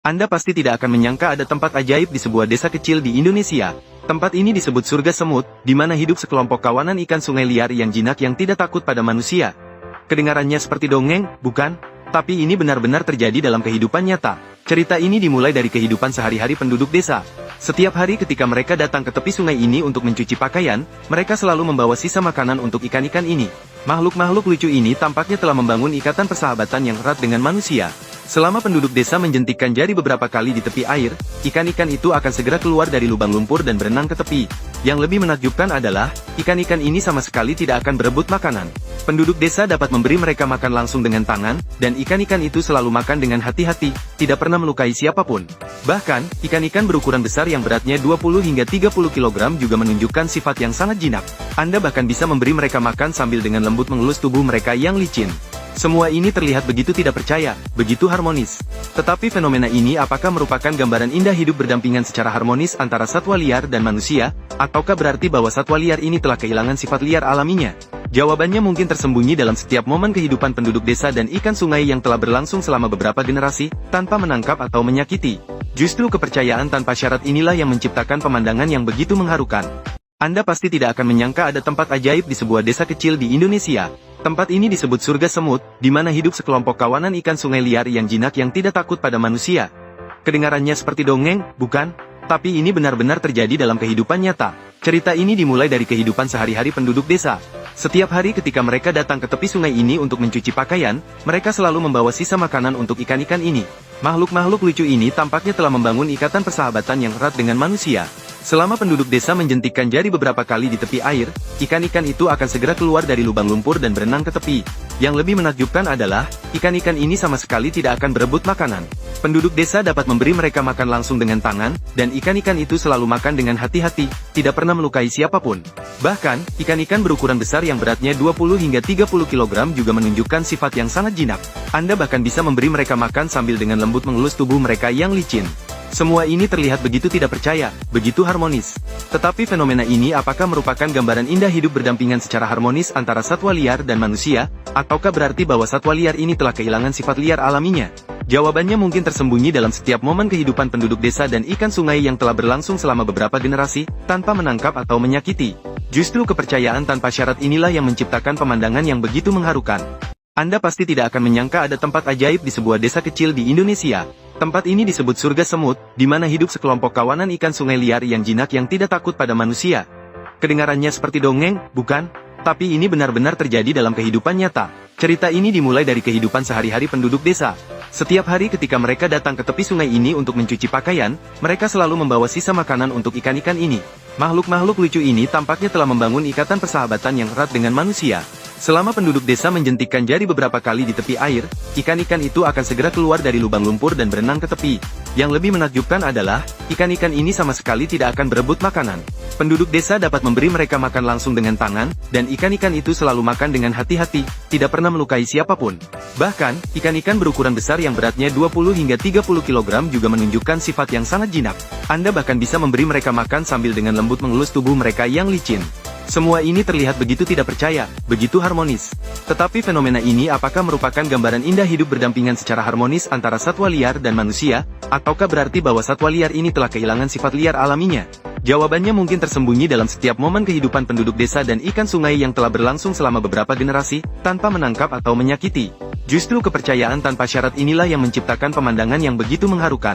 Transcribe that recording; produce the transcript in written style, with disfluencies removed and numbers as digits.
Anda pasti tidak akan menyangka ada tempat ajaib di sebuah desa kecil di Indonesia. Tempat ini disebut surga semut, di mana hidup sekelompok kawanan ikan sungai liar yang jinak yang tidak takut pada manusia. Kedengarannya seperti dongeng, bukan? Tapi ini benar-benar terjadi dalam kehidupan nyata. Cerita ini dimulai dari kehidupan sehari-hari penduduk desa. Setiap hari ketika mereka datang ke tepi sungai ini untuk mencuci pakaian, mereka selalu membawa sisa makanan untuk ikan-ikan ini. Makhluk-makhluk lucu ini tampaknya telah membangun ikatan persahabatan yang erat dengan manusia. Selama penduduk desa menjentikkan jari beberapa kali di tepi air, ikan-ikan itu akan segera keluar dari lubang lumpur dan berenang ke tepi. Yang lebih menakjubkan adalah, ikan-ikan ini sama sekali tidak akan berebut makanan. Penduduk desa dapat memberi mereka makan langsung dengan tangan, dan ikan-ikan itu selalu makan dengan hati-hati, tidak pernah melukai siapapun. Bahkan, ikan-ikan berukuran besar yang beratnya 20 hingga 30 kg juga menunjukkan sifat yang sangat jinak. Anda bahkan bisa memberi mereka makan sambil dengan lembut mengelus tubuh mereka yang licin. Semua ini terlihat begitu tidak percaya, begitu harmonis. Tetapi fenomena ini apakah merupakan gambaran indah hidup berdampingan secara harmonis antara satwa liar dan manusia, ataukah berarti bahwa satwa liar ini telah kehilangan sifat liar alaminya? Jawabannya mungkin tersembunyi dalam setiap momen kehidupan penduduk desa dan ikan sungai yang telah berlangsung selama beberapa generasi, tanpa menangkap atau menyakiti. Justru kepercayaan tanpa syarat inilah yang menciptakan pemandangan yang begitu mengharukan. Anda pasti tidak akan menyangka ada tempat ajaib di sebuah desa kecil di Indonesia. Tempat ini disebut surga semut, di mana hidup sekelompok kawanan ikan sungai liar yang jinak yang tidak takut pada manusia. Kedengarannya seperti dongeng, bukan? Tapi ini benar-benar terjadi dalam kehidupan nyata. Cerita ini dimulai dari kehidupan sehari-hari penduduk desa. Setiap hari ketika mereka datang ke tepi sungai ini untuk mencuci pakaian, mereka selalu membawa sisa makanan untuk ikan-ikan ini. Makhluk-makhluk lucu ini tampaknya telah membangun ikatan persahabatan yang erat dengan manusia. Selama penduduk desa menjentikkan jari beberapa kali di tepi air, ikan-ikan itu akan segera keluar dari lubang lumpur dan berenang ke tepi. Yang lebih menakjubkan adalah, ikan-ikan ini sama sekali tidak akan berebut makanan. Penduduk desa dapat memberi mereka makan langsung dengan tangan, dan ikan-ikan itu selalu makan dengan hati-hati, tidak pernah melukai siapapun. Bahkan, ikan-ikan berukuran besar yang beratnya 20 hingga 30 kg juga menunjukkan sifat yang sangat jinak. Anda bahkan bisa memberi mereka makan sambil dengan lembut mengelus tubuh mereka yang licin. Semua ini terlihat begitu tidak percaya, begitu harmonis. Tetapi fenomena ini apakah merupakan gambaran indah hidup berdampingan secara harmonis antara satwa liar dan manusia, ataukah berarti bahwa satwa liar ini telah kehilangan sifat liar alaminya? Jawabannya mungkin tersembunyi dalam setiap momen kehidupan penduduk desa dan ikan sungai yang telah berlangsung selama beberapa generasi, tanpa menangkap atau menyakiti. Justru kepercayaan tanpa syarat inilah yang menciptakan pemandangan yang begitu mengharukan. Anda pasti tidak akan menyangka ada tempat ajaib di sebuah desa kecil di Indonesia. Tempat ini disebut surga semut, di mana hidup sekelompok kawanan ikan sungai liar yang jinak yang tidak takut pada manusia. Kedengarannya seperti dongeng, bukan? Tapi ini benar-benar terjadi dalam kehidupan nyata. Cerita ini dimulai dari kehidupan sehari-hari penduduk desa. Setiap hari ketika mereka datang ke tepi sungai ini untuk mencuci pakaian, mereka selalu membawa sisa makanan untuk ikan-ikan ini. Makhluk-makhluk lucu ini tampaknya telah membangun ikatan persahabatan yang erat dengan manusia. Selama penduduk desa menjentikkan jari beberapa kali di tepi air, ikan-ikan itu akan segera keluar dari lubang lumpur dan berenang ke tepi. Yang lebih menakjubkan adalah, ikan-ikan ini sama sekali tidak akan berebut makanan. Penduduk desa dapat memberi mereka makan langsung dengan tangan, dan ikan-ikan itu selalu makan dengan hati-hati, tidak pernah melukai siapapun. Bahkan, ikan-ikan berukuran besar yang beratnya 20 hingga 30 kg juga menunjukkan sifat yang sangat jinak. Anda bahkan bisa memberi mereka makan sambil dengan lembut mengelus tubuh mereka yang licin. Semua ini terlihat begitu tidak percaya, begitu harmonis. Tetapi fenomena ini apakah merupakan gambaran indah hidup berdampingan secara harmonis antara satwa liar dan manusia, ataukah berarti bahwa satwa liar ini telah kehilangan sifat liar alaminya? Jawabannya mungkin tersembunyi dalam setiap momen kehidupan penduduk desa dan ikan sungai yang telah berlangsung selama beberapa generasi, tanpa menangkap atau menyakiti. Justru kepercayaan tanpa syarat inilah yang menciptakan pemandangan yang begitu mengharukan.